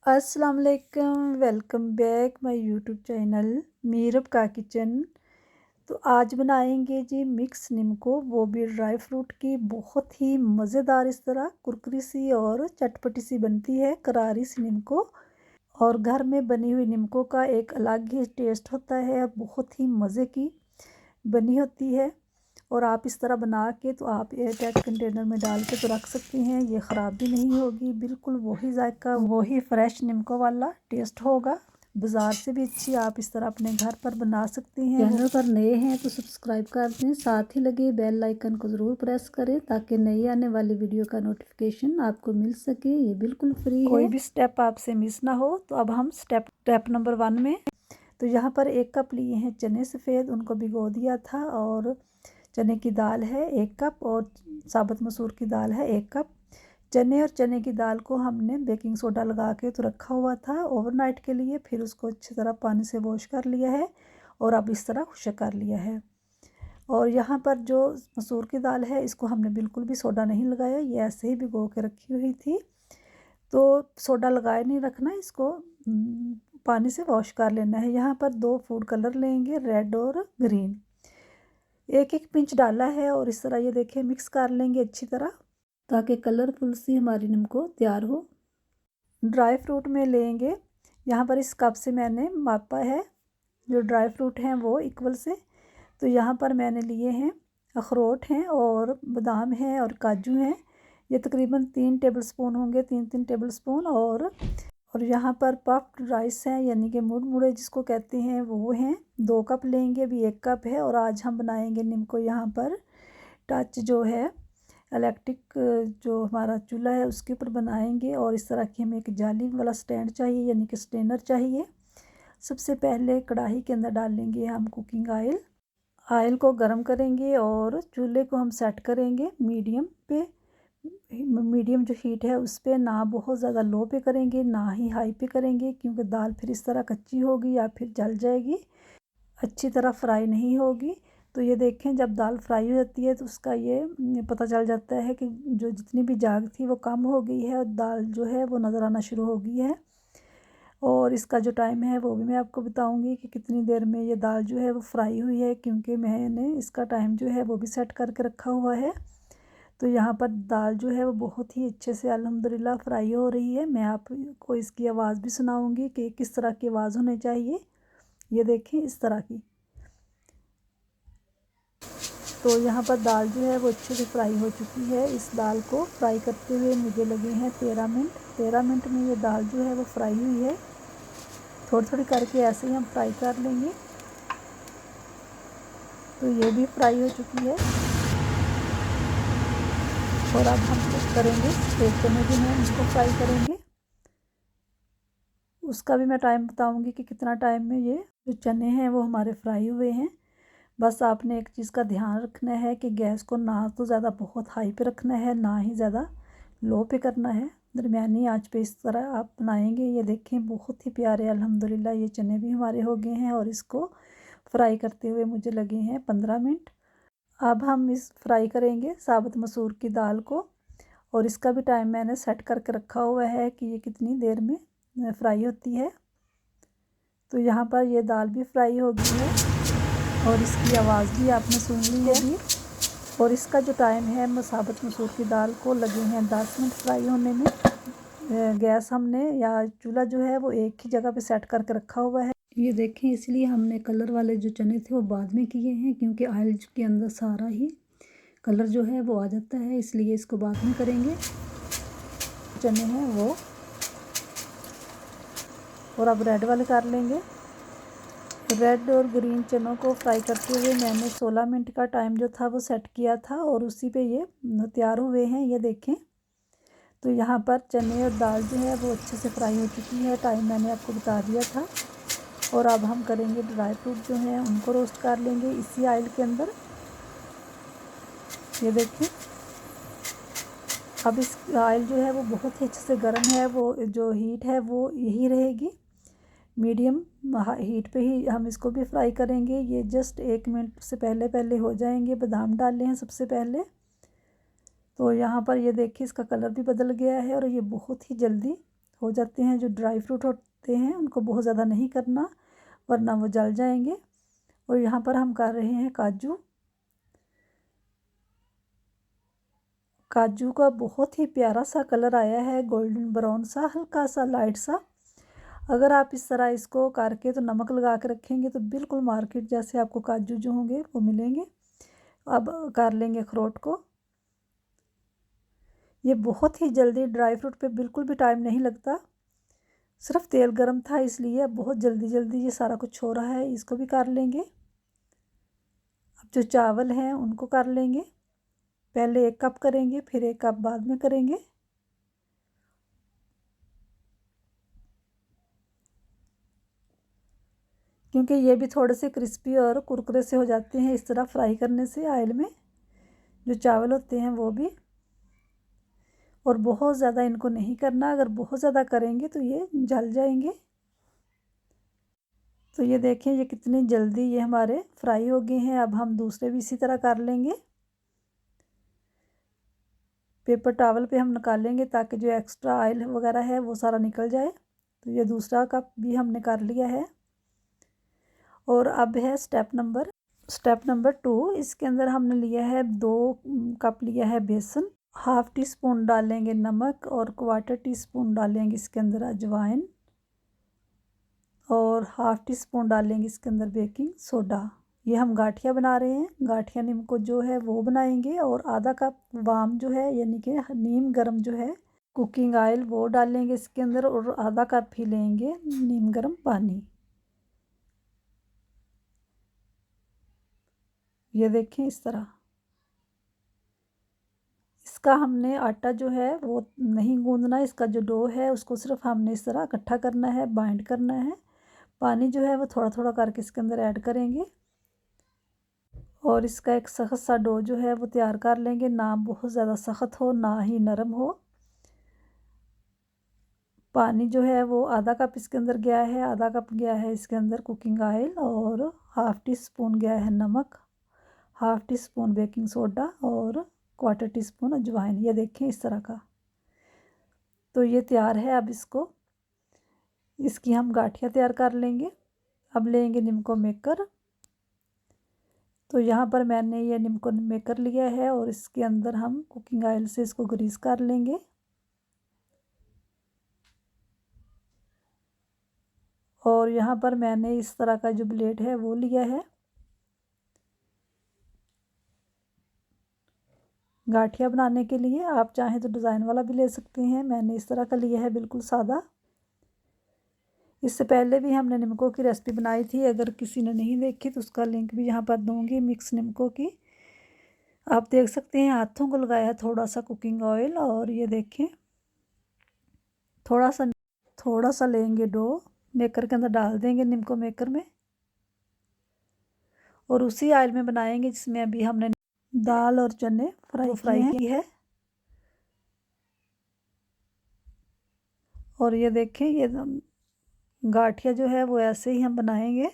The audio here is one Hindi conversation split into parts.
अस्सलाम वालेकुम, welcome back my YouTube channel Meerab का किचन। तो आज बनाएंगे जी मिक्स निम्को, वो भी ड्राई फ्रूट की। बहुत ही मज़ेदार इस तरह कुरकुरी सी और चटपटी सी बनती है करारी सी निम्को। और घर में बनी हुई निम्को का एक अलग ही टेस्ट होता है और बहुत ही मज़े की बनी होती है। और आप इस तरह बना के तो आप एयर टाइट कंटेनर में डाल के तो रख सकती हैं, ये ख़राब भी नहीं होगी। बिल्कुल वही जायका, वही फ्रेश निम्को वाला टेस्ट होगा। बाज़ार से भी अच्छी आप इस तरह अपने घर पर बना सकती हैं। चैनल पर नए हैं तो सब्सक्राइब कर दें, साथ ही लगे बेल आइकन को ज़रूर प्रेस करें ताकि नई आने वाली वीडियो का नोटिफिकेशन आपको मिल सके। ये बिल्कुल फ्री है, कोई भी स्टेप आपसे मिस ना हो। तो अब हम स्टेप नंबर 1 में, तो यहाँ पर 1 कप लिए हैं चने सफ़ेद, उनको भिगो दिया था। और चने की दाल है 1 कप और साबुत मसूर की दाल है 1 कप। चने और चने की दाल को हमने बेकिंग सोडा लगा के तो रखा हुआ था ओवरनाइट के लिए, फिर उसको अच्छी तरह पानी से वॉश कर लिया है और अब इस तरह खुश्क कर लिया है। और यहाँ पर जो मसूर की दाल है इसको हमने बिल्कुल भी सोडा नहीं लगाया, ये ऐसे ही भिगो के रखी हुई थी। तो सोडा लगाए नहीं रखना, इसको पानी से वॉश कर लेना है। यहाँ पर 2 फूड कलर लेंगे, रेड और ग्रीन, 1-1 पिंच डाला है। और इस तरह ये देखें मिक्स कर लेंगे अच्छी तरह ताकि कलरफुल सी हमारी निम्को तैयार हो। ड्राई फ्रूट में लेंगे, यहाँ पर इस कप से मैंने मापा है जो ड्राई फ्रूट हैं वो इक्वल से। तो यहाँ पर मैंने लिए हैं अखरोट हैं और बादाम हैं और काजू हैं, ये तकरीबन 3 टेबलस्पून होंगे, 3-3 टेबलस्पून। और यहाँ पर पफ्ड राइस हैं यानी कि मुड़मुड़े जिसको कहते हैं वो हैं, 2 कप लेंगे, अभी 1 कप है। और आज हम बनाएंगे निम्को यहाँ पर टच जो है इलेक्ट्रिक जो हमारा चूल्हा है उसके ऊपर बनाएंगे। और इस तरह की हमें एक जाली वाला स्टैंड चाहिए यानी कि स्टेनर चाहिए। सबसे पहले कढ़ाई के अंदर डालेंगे हम कुकिंग ऑयल को गर्म करेंगे और चूल्हे को हम सेट करेंगे मीडियम पे। मीडियम जो हीट है उस पर, ना बहुत ज़्यादा लो पे करेंगे ना ही हाई पे करेंगे, क्योंकि दाल फिर इस तरह कच्ची होगी या फिर जल जाएगी, अच्छी तरह फ्राई नहीं होगी। तो ये देखें जब दाल फ्राई हो जाती है तो उसका ये पता चल जाता है कि जो जितनी भी जाग थी वो कम हो गई है और दाल जो है वो नज़र आना शुरू हो गई है। और इसका जो टाइम है वो भी मैं आपको बताऊंगी कि कितनी देर में ये दाल जो है वो फ्राई हुई है, क्योंकि मैंने इसका टाइम जो है वो भी सेट करके रखा हुआ है। तो यहाँ पर दाल जो है वो बहुत ही अच्छे से अल्हम्दुलिल्लाह फ्राई हो रही है। मैं आपको इसकी आवाज़ भी सुनाऊंगी कि किस तरह की आवाज़ होनी चाहिए, ये देखें इस तरह की। तो यहाँ पर दाल जो है वो अच्छे से फ्राई हो चुकी है। इस दाल को फ्राई करते हुए मुझे लगे हैं 13 मिनट। 13 मिनट में ये दाल जो है वो फ्राई हुई है। थोड़ी थोड़ी करके ऐसे ही हम फ्राई कर लेंगे। तो ये भी फ्राई हो चुकी है। और अब हम करेंगे एक चने जो हैं उसको फ्राई करेंगे, उसका भी मैं टाइम बताऊंगी कि कितना टाइम में ये जो चने हैं वो हमारे फ्राई हुए हैं। बस आपने एक चीज़ का ध्यान रखना है कि गैस को ना तो ज़्यादा बहुत हाई पे रखना है ना ही ज़्यादा लो पे करना है, दरमियानी आंच पे इस तरह आप बनाएंगे। ये देखें बहुत ही प्यारे अल्हम्दुलिल्लाह ये चने भी हमारे हो गए हैं और इसको फ्राई करते हुए मुझे लगे हैं 15 मिनट। अब हम इस फ्राई करेंगे साबुत मसूर की दाल को, और इसका भी टाइम मैंने सेट करके रखा हुआ है कि ये कितनी देर में फ्राई होती है। तो यहाँ पर ये दाल भी फ्राई हो गई है और इसकी आवाज़ भी आपने सुन ली है भी। और इसका जो टाइम है साबुत मसूर की दाल को लगे हैं 10 मिनट फ्राई होने में। गैस हमने या चूल्हा जो है वो एक ही जगह पे सेट करके रखा हुआ है। ये देखें इसलिए हमने कलर वाले जो चने थे वो बाद में किए हैं, क्योंकि ऑयल के अंदर सारा ही कलर जो है वो आ जाता है, इसलिए इसको बाद में करेंगे। चने हैं वो, और अब रेड वाले कर लेंगे। रेड और ग्रीन चनों को फ्राई करते हुए मैंने 16 मिनट का टाइम जो था वो सेट किया था और उसी पे ये तैयार हुए हैं, ये देखें। तो यहाँ पर चने और दाल जो है वो अच्छे से फ्राई हो चुकी है, टाइम मैंने आपको बता दिया था। और अब हम करेंगे ड्राई फ्रूट जो हैं उनको रोस्ट कर लेंगे इसी ऑयल के अंदर, ये देखें। अब इस ऑयल जो है वो बहुत ही अच्छे से गर्म है, वो जो हीट है वो यही रहेगी, मीडियम हीट पे ही हम इसको भी फ्राई करेंगे। ये जस्ट 1 मिनट से पहले हो जाएंगे। बादाम डाले हैं सबसे पहले, तो यहाँ पर ये देखिए इसका कलर भी बदल गया है और ये बहुत ही जल्दी हो जाते हैं। जो ड्राई फ्रूट होते हैं उनको बहुत ज़्यादा नहीं करना, वरना वो जल जाएंगे। और यहाँ पर हम कर रहे हैं काजू। काजू का बहुत ही प्यारा सा कलर आया है, गोल्डन ब्राउन सा, हल्का सा लाइट सा। अगर आप इस तरह इसको करके तो नमक लगा के रखेंगे तो बिल्कुल मार्केट जैसे आपको काजू जो होंगे वो मिलेंगे। अब कर लेंगे अखरोट को। ये बहुत ही जल्दी, ड्राई फ्रूट पे बिल्कुल भी टाइम नहीं लगता, सिर्फ तेल गरम था इसलिए अब बहुत जल्दी जल्दी ये सारा कुछ हो रहा है। इसको भी कर लेंगे। अब जो चावल हैं उनको कर लेंगे। पहले 1 कप करेंगे, फिर 1 कप बाद में करेंगे। क्योंकि ये भी थोड़े से क्रिस्पी और कुरकुरे से हो जाते हैं इस तरह फ्राई करने से ऑयल में, जो चावल होते हैं वो भी। और बहुत ज़्यादा इनको नहीं करना, अगर बहुत ज़्यादा करेंगे तो ये जल जाएंगे। तो ये देखें ये कितनी जल्दी ये हमारे फ्राई हो गए हैं। अब हम दूसरे भी इसी तरह कर लेंगे। पेपर टॉवल पे हम निकालेंगे ताकि जो एक्स्ट्रा ऑयल वगैरह है वो सारा निकल जाए। तो ये दूसरा कप भी हमने कर लिया है। और अब है स्टेप नंबर 2। इसके अंदर हमने लिया है 2 कप लिया है बेसन, हाफ़ टी स्पून डालेंगे नमक और 1/4 टी स्पून डालेंगे इसके अंदर अजवाइन, और हाफ़ टी स्पून डालेंगे इसके अंदर बेकिंग सोडा। ये हम गाठिया बना रहे हैं, गाठिया नीम को जो है वो बनाएंगे। और आधा कप वाम जो है यानी कि नीम गरम जो है कुकिंग ऑयल वो डालेंगे इसके अंदर, और आधा कप ही लेंगे नीम गरम पानी। ये देखें इस तरह। इसका हमने आटा जो है वो नहीं गूंदना, इसका जो डो है उसको सिर्फ हमने इस तरह इकट्ठा करना है, बाइंड करना है। पानी जो है वो थोड़ा थोड़ा करके इसके अंदर ऐड करेंगे और इसका एक सख्त सा डो जो है वो तैयार कर लेंगे। ना बहुत ज़्यादा सख्त हो ना ही नरम हो। पानी जो है वो आधा कप इसके अंदर गया है, आधा कप गया है इसके अंदर कुकिंग ऑयल, और हाफ़ टी स्पून गया है नमक, half tea spoon baking soda और 1/4 टी स्पून अजवाइन। ये देखें इस तरह का। तो ये तैयार है। अब इसकी हम गाठियाँ तैयार कर लेंगे। अब लेंगे निम्को मेकर। तो यहाँ पर मैंने ये निम्को मेकर लिया है और इसके अंदर हम कुकिंग ऑयल से इसको ग्रीस कर लेंगे। और यहाँ पर मैंने इस तरह का जो ब्लेड है वो लिया है। गाठिया बनाने के लिए आप चाहें तो डिज़ाइन वाला भी ले सकते हैं, मैंने इस तरह का लिया है बिल्कुल सादा। इससे पहले भी हमने निम्को की रेसिपी बनाई थी, अगर किसी ने नहीं देखी तो उसका लिंक भी यहाँ पर दूँगी, मिक्स निम्को की। आप देख सकते हैं हाथों को लगाया है थोड़ा सा कुकिंग ऑयल, और ये देखें थोड़ा सा लेंगे डो, मेकर के अंदर डाल देंगे निम्को मेकर में, और उसी ऑयल में बनाएंगे जिसमें अभी हमने दाल और चने फ्राई की है। और ये देखें ये गाठिया जो है वो ऐसे ही हम बनाएंगे।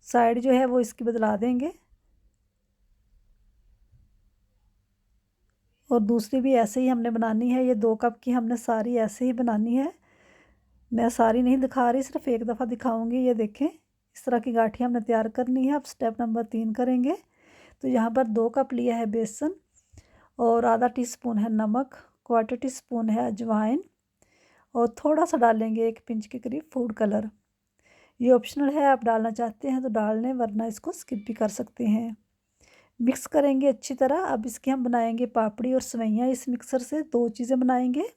साइड जो है वो इसकी बदला देंगे, और दूसरी भी ऐसे ही हमने बनानी है। ये 2 कप की हमने सारी ऐसे ही बनानी है। मैं सारी नहीं दिखा रही, सिर्फ एक दफ़ा दिखाऊंगी। ये देखें इस तरह की गाठियाँ हमने तैयार करनी है। अब स्टेप नंबर 3 करेंगे। तो यहाँ पर 2 कप लिया है बेसन, और आधा टी स्पून है नमक, 1/4 टी स्पून है अजवाइन, और थोड़ा सा डालेंगे 1 पिंच के करीब फूड कलर। ये ऑप्शनल है, आप डालना चाहते हैं तो डाल लें, वरना इसको स्किप भी कर सकते हैं। मिक्स करेंगे अच्छी तरह। अब इसकी हम बनाएंगे पापड़ी और सेवइयाँ। इस मिक्सर से 2 चीज़ें बनाएंगे।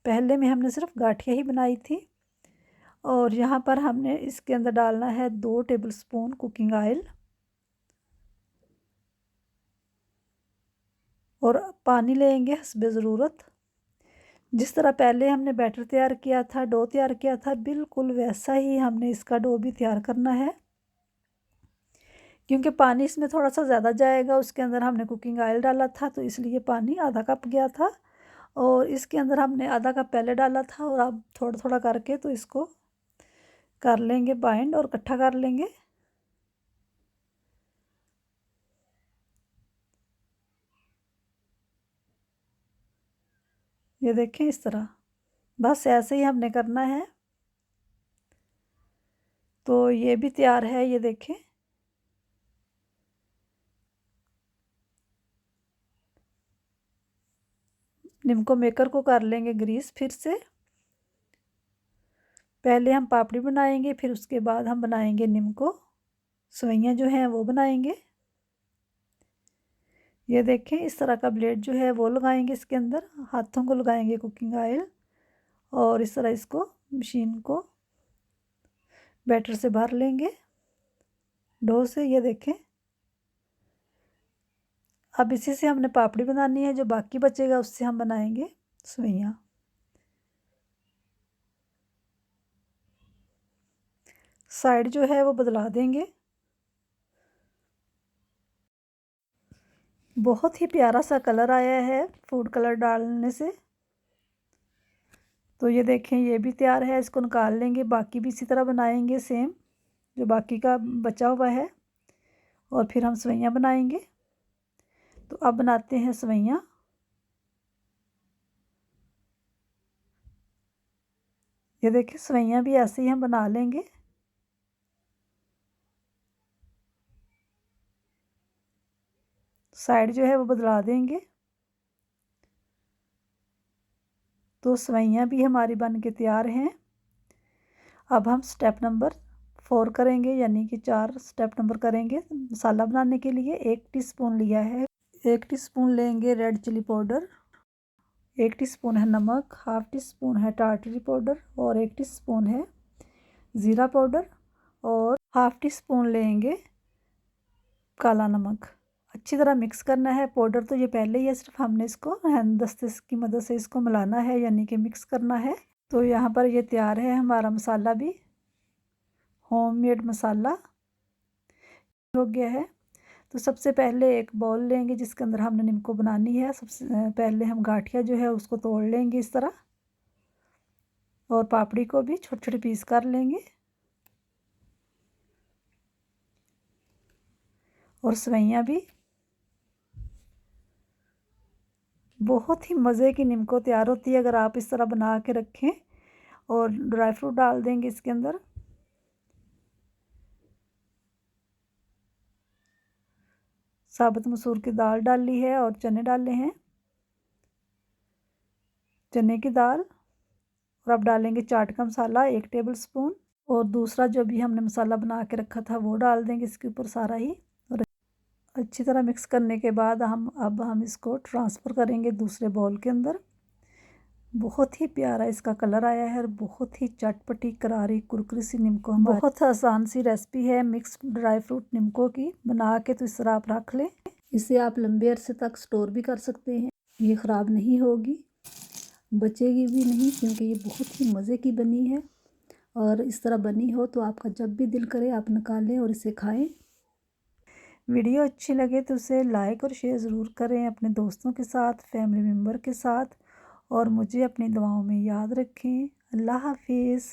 पहले में हमने सिर्फ गाठिया ही बनाई थी। और यहाँ पर हमने इसके अंदर डालना है 2 टेबलस्पून कुकिंग ऑयल, और पानी लेंगे हस्बे ज़रूरत। जिस तरह पहले हमने बैटर तैयार किया था, डो तैयार किया था, बिल्कुल वैसा ही हमने इसका डो भी तैयार करना है। क्योंकि पानी इसमें थोड़ा सा ज़्यादा जाएगा, उसके अंदर हमने कुकिंग ऑयल डाला था तो इसलिए पानी आधा कप गया था, और इसके अंदर हमने आधा कप पहले डाला था। और अब थोड़ा थोड़ा करके तो इसको कर लेंगे बाइंड और इकट्ठा कर लेंगे। ये देखें इस तरह, बस ऐसे ही हमने करना है। तो ये भी तैयार है, ये देखें। निम्को मेकर को कर लेंगे ग्रीस फिर से। पहले हम पापड़ी बनाएंगे, फिर उसके बाद हम बनाएंगे निम्को, सवैयाँ जो हैं वो बनाएंगे। ये देखें इस तरह का ब्लेड जो है वो लगाएंगे इसके अंदर, हाथों को लगाएंगे कुकिंग ऑयल, और इस तरह इसको मशीन को बैटर से भर लेंगे डो से। ये देखें, अब इसी से हमने पापड़ी बनानी है, जो बाकी बचेगा उससे हम बनाएंगे सवैयाँ। साइड जो है वो बदला देंगे। बहुत ही प्यारा सा कलर आया है फूड कलर डालने से। तो ये देखें ये भी तैयार है, इसको निकाल लेंगे। बाकी भी इसी तरह बनाएंगे सेम, जो बाकी का बचा हुआ है, और फिर हम सवैयाँ बनाएंगे। तो अब बनाते हैं सवैयाँ। ये देखिए सवैयाँ भी ऐसे ही हम बना लेंगे। साइड जो है वो बदला देंगे। तो सवैयाँ भी हमारी बन के तैयार हैं। अब हम स्टेप नंबर 4 करेंगे, यानी कि 4 स्टेप नंबर करेंगे। मसाला बनाने के लिए 1 टीस्पून लिया है। 1 टीस्पून लेंगे रेड चिली पाउडर, 1 टीस्पून है नमक, हाफ टी स्पून है टार्टरी पाउडर, और 1 टीस्पून है ज़ीरा पाउडर, और हाफ टी स्पून लेंगे काला नमक। अच्छी तरह मिक्स करना है। पाउडर तो ये पहले ही है, सिर्फ हमने इसको हैंड दस्ते की मदद से इसको मिलाना है, यानी कि मिक्स करना है। तो यहाँ पर ये तैयार है हमारा मसाला भी, होममेड मसाला हो गया है। तो सबसे पहले एक बाउल लेंगे जिसके अंदर हमने निम्को बनानी है। सबसे पहले हम गाठिया जो है उसको तोड़ लेंगे इस तरह, और पापड़ी को भी छोटे छोटे पीस कर लेंगे, और सवैयाँ भी। बहुत ही मज़े की निम्को तैयार होती है अगर आप इस तरह बना के रखें। और ड्राई फ्रूट डाल देंगे इसके अंदर। साबुत मसूर की दाल डाली है, और चने डाले हैं, चने की दाल। और अब डालेंगे चाट का मसाला 1 टेबल स्पून, और दूसरा जो भी हमने मसाला बना के रखा था वो डाल देंगे इसके ऊपर सारा ही। और अच्छी तरह मिक्स करने के बाद हम इसको ट्रांसफ़र करेंगे दूसरे बाउल के अंदर। बहुत ही प्यारा इसका कलर आया है, और बहुत ही चटपटी करारी कुरकुरी सी निम्को हमारी। बहुत आसान सी रेसिपी है मिक्स ड्राई फ्रूट निम्को की। बना के तो इस तरह आप रख लें। इसे आप लंबे अरसे तक स्टोर भी कर सकते हैं, ये ख़राब नहीं होगी, बचेगी भी नहीं, क्योंकि ये बहुत ही मज़े की बनी है। और इस तरह बनी हो तो आपका जब भी दिल करे आप निकालें और इसे खाएं। वीडियो अच्छी लगे तो उसे लाइक और शेयर ज़रूर करें अपने दोस्तों के साथ, फैमिली मेम्बर के साथ, और मुझे अपनी दुआओं में याद रखें। अल्लाह हाफिज़।